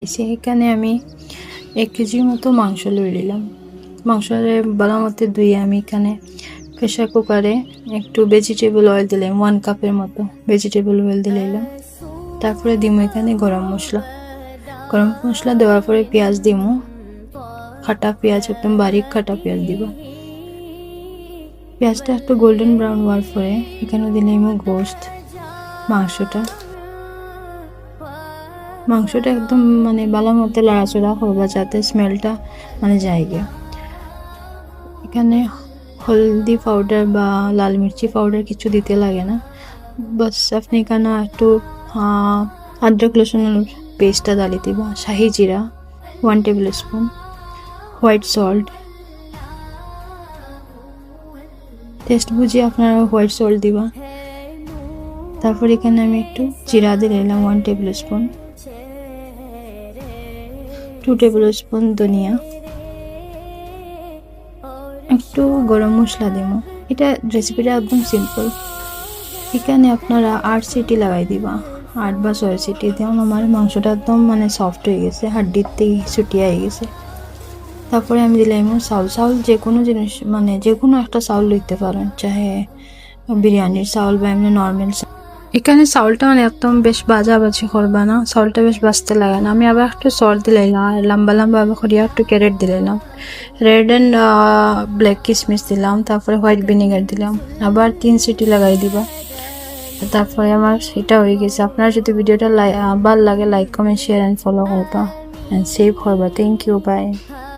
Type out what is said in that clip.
এখানে আমি 1 কেজির মতো মাংস লই নিলাম। মাংসরে ভালো মতো ধুয়ে আমি এখানে প্রেসার কুকারে একটু ভেজিটেবল অয়েল দিলাম, 1 কাপের মতো ভেজিটেবল অয়েল দিলাম। তারপরে দিমু এখানে গরম মশলা দেওয়ার পরে পেঁয়াজ দিমু, কাটা পেঁয়াজ, একদম বারিক কাটা পেঁয়াজ দিব। পেঁয়াজটা একটু গোল্ডেন ব্রাউন হওয়ার পরে এখানে দিলাম গোশত, মাংসটা একদম মানে ভালো মতো লাড়াচড়া করবা যাতে স্মেলটা মানে যায় গিয়া। এখানে হলদি পাউডার বা লাল মির্চি পাউডার কিছু দিতে লাগে না, বাস আপনি এখানে একটু আদরক রসুনের পেস্টটা ডালি দিবা, শাহি জিরা 1 table spoon, white salt, test বুঝিয়ে আপনারা হোয়াইট সল্ট দিবা। তারপর এখানে আমি একটু জিরা দিলাম 1 টেবিল স্পুন, 2 টেবিল স্পুন ধনিয়া, একটু গরম মশলা দিব। এটা রেসিপিটা একদম সিম্পল। এখানে আপনারা 8 সিটি লাগাই দিবা, 8 বা 6 সিটি দিয়ে। আমার মাংসটা একদম মানে সফট হয়ে গেছে, হাড্ডির থেকে ছুটিয়ে হয়ে গেছে। তারপরে আমি দিলাম চাউল, যে কোনো জিনিস মানে যে কোনো একটা চাউল লইতে পারেন, চাহে বিরিয়ানির চাউল বা এমনি নর্মাল চাউল। এখানে চাউলটা মানে একদম বেশ বাজি করবা না, চাউলটা বেশ বাজতে লাগে না। আমি আবার একটু সল্ট দিলাম, লম্বা করিয়া একটু ক্যারেট দিলাম, রেড অ্যান্ড ব্ল্যাক কিশমিশ দিলাম, তারপরে হোয়াইট ভিনেগার দিলাম। আবার 3 সিটি লাগাই দিবা। তারপরে আমার সেটা হয়ে গেছে। আপনার যদি ভিডিওটা ভালো লাগে, like comment share and follow করবা অ্যান্ড সেভ করবা। Thank you, by.